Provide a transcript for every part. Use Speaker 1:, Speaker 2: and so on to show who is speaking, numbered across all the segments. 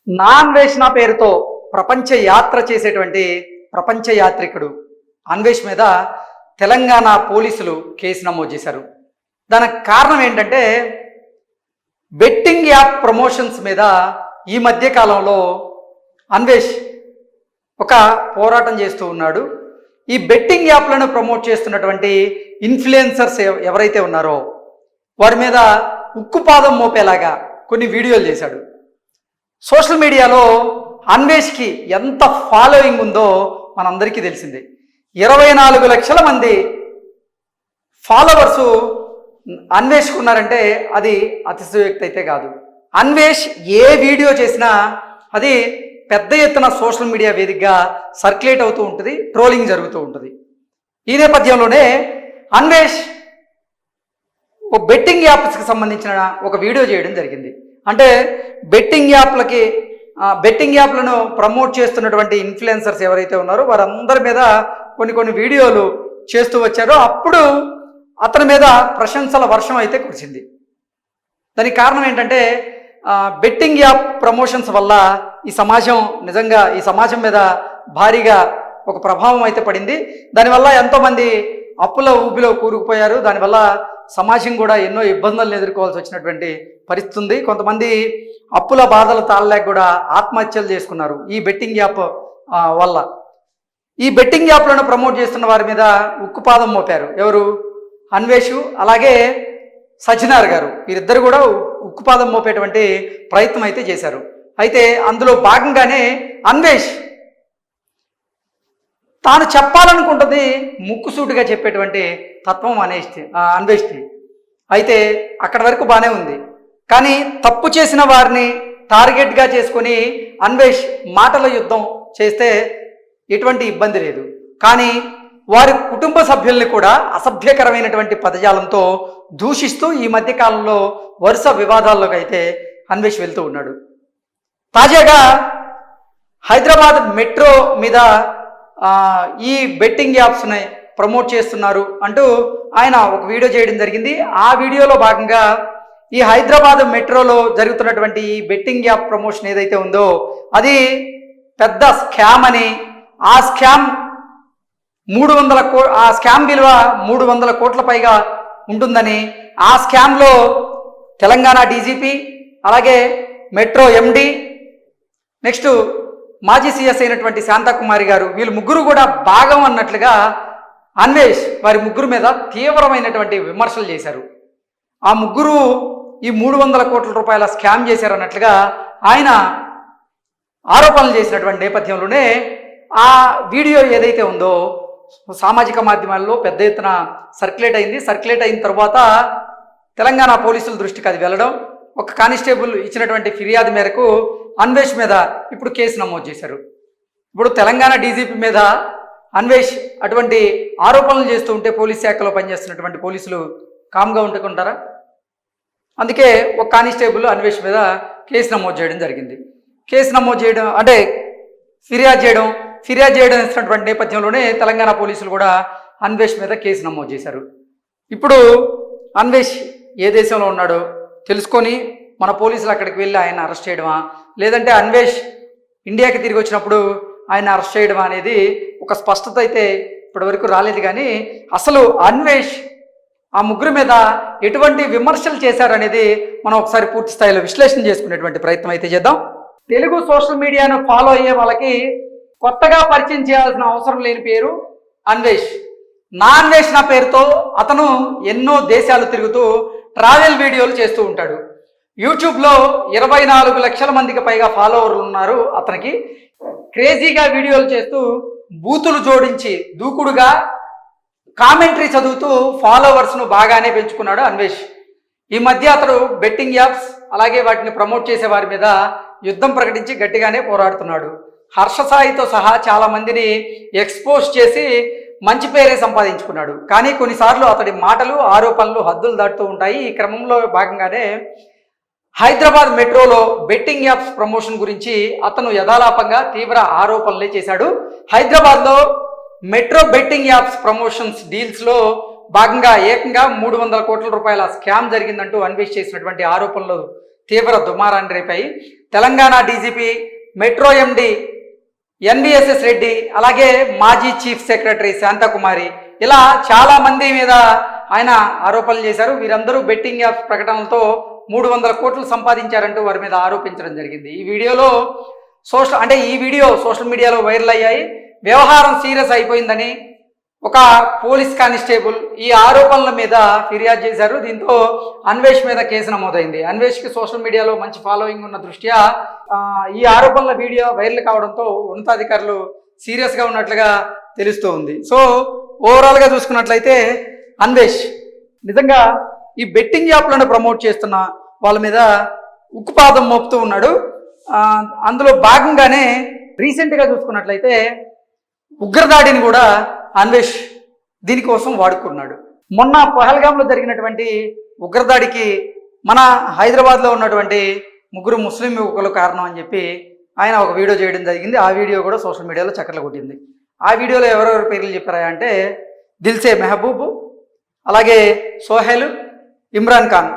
Speaker 1: నాన్వేషణ పేరుతో ప్రపంచ యాత్ర చేసేటువంటి ప్రపంచ యాత్రికుడు అన్వేష్ మీద తెలంగాణ పోలీసులు కేసు నమోదు చేశారు. దానికి కారణం ఏంటంటే బెట్టింగ్ యాప్ ప్రమోషన్స్ మీద ఈ మధ్య కాలంలో అన్వేష్ ఒక పోరాటం చేస్తూ ఉన్నాడు. ఈ బెట్టింగ్ యాప్లను ప్రమోట్ చేస్తున్నటువంటి ఇన్ఫ్లుయెన్సర్స్ ఎవరైతే ఉన్నారో వారి మీద ఉక్కుపాదం మోపేలాగా కొన్ని వీడియోలు చేశాడు. సోషల్ మీడియాలో అన్వేష్కి ఎంత ఫాలోయింగ్ ఉందో మనందరికీ తెలిసిందే. 24 లక్షల మంది ఫాలోవర్సు అన్వేష్కు ఉన్నారంటే అది అతిశయోక్తి అయితే కాదు. అన్వేష్ ఏ వీడియో చేసినా అది పెద్ద ఎత్తున సోషల్ మీడియా వేదికగా సర్క్యులేట్ అవుతూ ఉంటుంది, ట్రోలింగ్ జరుగుతూ ఉంటుంది. ఈ నేపథ్యంలోనే అన్వేష్ ఒక బెట్టింగ్ యాప్స్కి సంబంధించిన ఒక వీడియో చేయడం జరిగింది. అంటే బెట్టింగ్ యాప్లను ప్రమోట్ చేస్తున్నటువంటి ఇన్ఫ్లుయెన్సర్స్ ఎవరైతే ఉన్నారో వారందరి మీద కొన్ని వీడియోలు చేస్తూ వచ్చారో అప్పుడు అతని మీద ప్రశంసల వర్షం అయితే కురిసింది. దానికి కారణం ఏంటంటే బెట్టింగ్ యాప్ ప్రమోషన్స్ వల్ల ఈ సమాజం మీద భారీగా ఒక ప్రభావం అయితే పడింది. దానివల్ల ఎంతోమంది అప్పుల ఊబిలో కూరుకుపోయారు. దానివల్ల సమాజం కూడా ఎన్నో ఇబ్బందులను ఎదుర్కోవాల్సి వచ్చినటువంటి పరిస్థితి ఉంది. కొంతమంది అప్పుల బాధలు తాళలేక కూడా ఆత్మహత్యలు చేసుకున్నారు ఈ బెట్టింగ్ యాప్ వల్ల. ఈ బెట్టింగ్ యాప్లను ప్రమోట్ చేస్తున్న వారి మీద ఉక్కుపాదం మోపారు ఎవరు? అన్వేషు అలాగే సజ్జనార్ గారు. వీరిద్దరు కూడా ఉక్కుపాదం మోపేటువంటి ప్రయత్నం అయితే చేశారు. అయితే అందులో భాగంగానే అన్వేష్ తాను చెప్పాలనుకుంటుంది ముక్కుసూటిగా చెప్పేటువంటి తత్వం అన్వేష్ది. అయితే అక్కడి వరకు బాగానే ఉంది. కానీ తప్పు చేసిన వారిని టార్గెట్గా చేసుకొని అన్వేష్ మాటల యుద్ధం చేస్తే ఎటువంటి ఇబ్బంది లేదు. కానీ వారి కుటుంబ సభ్యుల్ని కూడా అసభ్యకరమైనటువంటి పదజాలంతో దూషిస్తూ ఈ మధ్య కాలంలో వరుస వివాదాల్లోకి అయితే అన్వేష్ వెళ్తూ ఉన్నాడు. తాజాగా హైదరాబాద్ మెట్రో మీద ఈ బెట్టింగ్ యాప్స్ని ప్రమోట్ చేస్తున్నారు అంటూ ఆయన ఒక వీడియో చేయడం జరిగింది. ఆ వీడియోలో భాగంగా ఈ హైదరాబాద్ మెట్రోలో జరుగుతున్నటువంటి ఈ బెట్టింగ్ యాప్ ప్రమోషన్ ఏదైతే ఉందో అది పెద్ద స్కామ్ అని, ఆ స్కామ్ విలువ 300 కోట్ల పైగా ఉంటుందని, ఆ స్కామ్లో తెలంగాణ డీజీపీ అలాగే మెట్రో ఎండి నెక్స్ట్ మాజీ సీఎస్ అయినటువంటి శాంతకుమారి గారు వీళ్ళు ముగ్గురు కూడా భాగం అన్నట్లుగా అన్వేష్ వారి ముగ్గురు మీద తీవ్రమైనటువంటి విమర్శలు చేశారు. ఆ ముగ్గురు ఈ 300 కోట్ల రూపాయల స్కామ్ చేశారన్నట్లుగా ఆయన ఆరోపణలు చేసినటువంటి నేపథ్యంలోనే ఆ వీడియో ఏదైతే ఉందో సామాజిక మాధ్యమాల్లో పెద్ద ఎత్తున సర్క్యులేట్ అయిన తర్వాత తెలంగాణ పోలీసుల దృష్టికి అది వెళ్ళడం, ఒక కానిస్టేబుల్ ఇచ్చినటువంటి ఫిర్యాదు మేరకు అన్వేష్ మీద ఇప్పుడు కేసు నమోదు చేశారు. ఇప్పుడు తెలంగాణ డీజీపీ మీద అన్వేష్ అటువంటి ఆరోపణలు చేస్తూ ఉంటే పోలీస్ శాఖలో పనిచేస్తున్నటువంటి పోలీసులు కామ్గా ఉంటుకుంటారా? అందుకే ఒక కానిస్టేబుల్ అన్వేష్ మీద కేసు నమోదు చేయడం జరిగింది. కేసు నమోదు చేయడం అంటే ఫిర్యాదు చేయడం ఇస్తున్నటువంటి నేపథ్యంలోనే తెలంగాణ పోలీసులు కూడా అన్వేష్ మీద కేసు నమోదు చేశారు. ఇప్పుడు అన్వేష్ ఏ దేశంలో ఉన్నాడో తెలుసుకొని మన పోలీసులు అక్కడికి వెళ్ళి ఆయన అరెస్ట్ చేయడమా, లేదంటే అన్వేష్ ఇండియాకి తిరిగి వచ్చినప్పుడు ఆయన అరెస్ట్ చేయడమా అనేది ఒక స్పష్టత అయితే ఇప్పటివరకు రాలేదు. కానీ అసలు అన్వేష్ ఆ ముగ్గురు మీద ఎటువంటి విమర్శలు చేశారనేది మనం ఒకసారి పూర్తి స్థాయిలో విశ్లేషణ చేసుకునేటువంటి ప్రయత్నం అయితే చేద్దాం. తెలుగు సోషల్ మీడియాను ఫాలో అయ్యే వాళ్ళకి కొత్తగా పరిచయం చేయాల్సిన అవసరం లేని పేరు అన్వేష్. నాన్వేషణ పేరుతో అతను ఎన్నో దేశాలు తిరుగుతూ ట్రావెల్ వీడియోలు చేస్తూ ఉంటాడు. యూట్యూబ్లో 24 లక్షల మందికి పైగా ఫాలోవర్లు ఉన్నారు అతనికి. క్రేజీగా వీడియోలు చేస్తూ బూతులు జోడించి దూకుడుగా కామెంటరీ చదువుతూ ఫాలోవర్స్ను బాగానే పెంచుకున్నాడు అన్వేష్. ఈ మధ్య అతడు బెట్టింగ్ యాప్స్ అలాగే వాటిని ప్రమోట్ చేసే వారి మీద యుద్ధం ప్రకటించి గట్టిగానే పోరాడుతున్నాడు. హర్షసాయితో సహా చాలా మందిని ఎక్స్పోజ్ చేసి మంచి పేరే సంపాదించుకున్నాడు. కానీ కొన్నిసార్లు అతడి మాటలు ఆరోపణలు హద్దులు దాటుతూ ఉంటాయి. ఈ క్రమంలో భాగంగానే హైదరాబాద్ మెట్రోలో బెట్టింగ్ యాప్స్ ప్రమోషన్ గురించి అతను యథాలాపంగా తీవ్ర ఆరోపణలే చేశాడు. హైదరాబాద్లో మెట్రో బెట్టింగ్ యాప్స్ ప్రమోషన్స్ డీల్స్లో భాగంగా ఏకంగా 300 కోట్ల రూపాయల స్కామ్ జరిగిందంటూ అన్వేష్ చేసినటువంటి ఆరోపణలు తీవ్ర దుమారాన్ని రేపాయి. Telangana DGP, metro MD NVSS Reddy, అలాగే మాజీ చీఫ్ సెక్రటరీ శాంతకుమారి, ఇలా చాలా మంది మీద ఆయన ఆరోపణలు చేశారు. వీరందరూ బెట్టింగ్ యాప్ ప్రకటనలతో 300 కోట్లు సంపాదించారంటూ వారి మీద ఆరోపించడం జరిగింది. ఈ వీడియో సోషల్ మీడియాలో వైరల్ అయ్యాయి. వ్యవహారం సీరియస్ అయిపోయిందని ఒక పోలీస్ కానిస్టేబుల్ ఈ ఆరోపణల మీద ఫిర్యాదు చేశారు. దీంతో అన్వేష్ మీద కేసు నమోదైంది. అన్వేష్కి సోషల్ మీడియాలో మంచి ఫాలోయింగ్ ఉన్న దృష్ట్యా ఈ ఆరోపణల వీడియో వైరల్ కావడంతో ఉన్నతాధికారులు సీరియస్గా ఉన్నట్లుగా తెలుస్తూ ఉంది. సో ఓవరాల్గా చూసుకున్నట్లయితే అన్వేష్ నిజంగా ఈ బెట్టింగ్ యాప్లను ప్రమోట్ చేస్తున్న వాళ్ళ మీద ఉక్కుపాదం మోపుతూ ఉన్నాడు. అందులో భాగంగానే రీసెంట్గా చూసుకున్నట్లయితే ఉగ్రదాడిని కూడా అన్వేష్ దీనికోసం వాడుకున్నాడు. మొన్న పహల్గాంలో జరిగినటువంటి ఉగ్రదాడికి మన హైదరాబాద్లో ఉన్నటువంటి 3 ముస్లిం యువకులు కారణం అని చెప్పి ఆయన ఒక వీడియో చేయడం జరిగింది. ఆ వీడియో కూడా సోషల్ మీడియాలో చక్కర్లు కొట్టింది. ఆ వీడియోలో ఎవరెవరి పేర్లు చెప్పారా అంటే దిల్సే మెహబూబ్, అలాగే సోహెల్, ఇమ్రాన్ ఖాన్.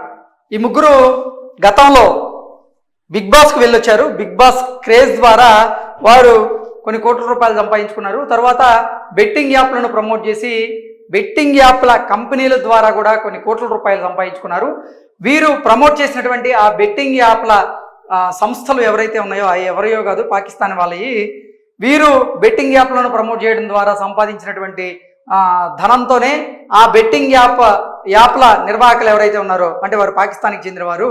Speaker 1: ఈ 3 గతంలో బిగ్ బాస్కి వెళ్ళొచ్చారు. బిగ్ బాస్ క్రేజ్ ద్వారా వారు కొన్ని కోట్ల రూపాయలు సంపాదించుకున్నారు. తర్వాత బెట్టింగ్ యాప్లను ప్రమోట్ చేసి బెట్టింగ్ యాప్ల కంపెనీల ద్వారా కూడా కొన్ని కోట్ల రూపాయలు సంపాదించుకున్నారు. వీరు ప్రమోట్ చేసినటువంటి ఆ బెట్టింగ్ యాప్ల సంస్థలు ఎవరైతే ఉన్నాయో అవి ఎవరియో కాదు, పాకిస్తాన్ వాళ్ళవి. వీరు బెట్టింగ్ యాప్లను ప్రమోట్ చేయడం ద్వారా సంపాదించినటువంటి ధనంతోనే ఆ బెట్టింగ్ యాప్ల నిర్వాహకులు ఎవరైతే ఉన్నారో అంటే వారు పాకిస్తాన్కి చెందిన వారు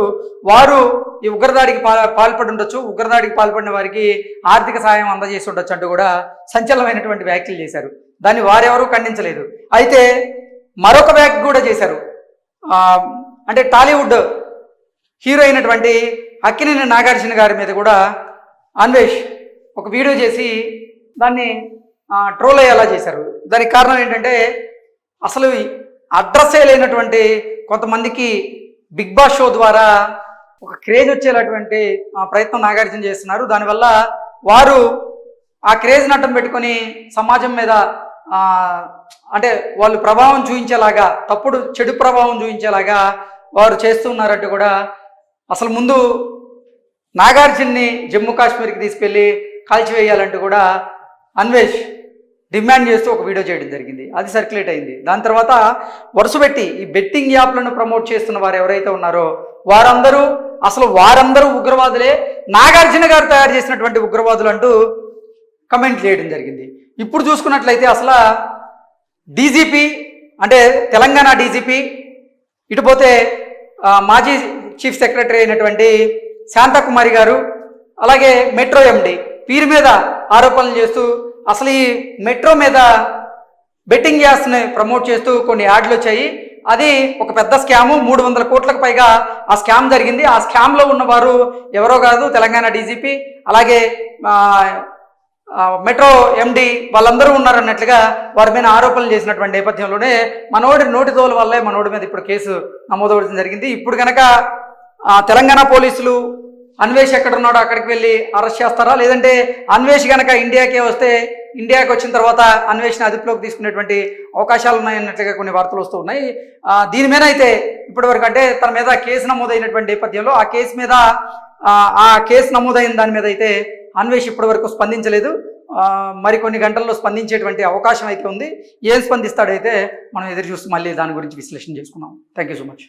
Speaker 1: ఈ ఉగ్రదాడికి పాల్పడి ఉండొచ్చు, ఉగ్రదాడికి పాల్పడిన వారికి ఆర్థిక సాయం అందజేసి ఉండొచ్చు అంటూ కూడా సంచలనమైనటువంటి వ్యాఖ్యలు చేశారు. దాన్ని వారెవరూ ఖండించలేదు. అయితే మరొక వ్యాఖ్య కూడా చేశారు. అంటే టాలీవుడ్ హీరో అయినటువంటి అక్కినేని నాగార్జున గారి మీద కూడా అన్వేష్ ఒక వీడియో చేసి దాన్ని ట్రోల్ అయ్యేలా చేశారు. దానికి కారణం ఏంటంటే అసలు అడ్రస్సే లేనటువంటి కొంతమందికి బిగ్ బాస్ షో ద్వారా ఒక క్రేజ్ వచ్చేలాంటి ప్రయత్నం నాగార్జున చేస్తున్నారు. దానివల్ల వారు ఆ క్రేజ్ని అడ్డం పెట్టుకొని సమాజం మీద అంటే వాళ్ళు ప్రభావం చూపించేలాగా, చెడు ప్రభావం చూపించేలాగా వారు చేస్తున్నారంటూ కూడా అసలు ముందు నాగార్జున్ని జమ్మూ కాశ్మీర్కి తీసుకెళ్ళి కాల్చివేయాలంటూ కూడా అన్వేష్ డిమాండ్ చేస్తూ ఒక వీడియో చేయడం జరిగింది. అది సర్క్యులేట్ అయింది. దాని తర్వాత వరుసపెట్టి ఈ బెట్టింగ్ యాప్లను ప్రమోట్ చేస్తున్న వారు ఎవరైతే ఉన్నారో వారందరూ ఉగ్రవాదులే, నాగార్జున గారు తయారు చేసినటువంటి ఉగ్రవాదులు అంటూ కమెంట్ చేయడం జరిగింది. ఇప్పుడు చూసుకున్నట్లయితే అసలు డీజీపీ అంటే తెలంగాణ డీజీపీ, ఇటుపోతే మాజీ చీఫ్ సెక్రటరీ అయినటువంటి శాంతకుమారి గారు, అలాగే మెట్రో ఎండి వీరి మీద ఆరోపణలు చేస్తూ అసలు ఈ మెట్రో మీద బెట్టింగ్ యాప్స్ని ప్రమోట్ చేస్తూ కొన్ని యాడ్లు వచ్చాయి. అది ఒక పెద్ద స్కాము. 300 కోట్లకు పైగా ఆ స్కామ్ జరిగింది. ఆ స్కామ్లో ఉన్నవారు ఎవరో కాదు, తెలంగాణ డీజీపీ అలాగే మెట్రో ఎండి వాళ్ళందరూ ఉన్నారన్నట్లుగా వారి మీద ఆరోపణలు చేసినటువంటి నేపథ్యంలోనే మనోడి నోటిదోల వల్లే మనోడి మీద ఇప్పుడు కేసు నమోదవడం జరిగింది. ఇప్పుడు కనుక తెలంగాణ పోలీసులు అన్వేష్ ఎక్కడున్నాడో అక్కడికి వెళ్ళి అరెస్ట్ చేస్తారా, లేదంటే అన్వేష్ కనుక ఇండియాకి వచ్చిన తర్వాత అన్వేష్ని అదుపులోకి తీసుకునేటువంటి అవకాశాలు ఉన్నాయన్నట్లుగా కొన్ని వార్తలు వస్తూ ఉన్నాయి. దీని మీద అయితే ఇప్పటివరకు అంటే తన మీద కేసు నమోదైనటువంటి నేపథ్యంలో ఆ కేసు నమోదైన దాని మీద అయితే అన్వేష్ ఇప్పటివరకు స్పందించలేదు. మరికొన్ని గంటల్లో స్పందించేటువంటి అవకాశం అయితే ఉంది. ఏం స్పందిస్తాడైతే మనం ఎదురు చూస్తూ మళ్ళీ దాని గురించి విశ్లేషణ చేసుకున్నాం. Thank you so much.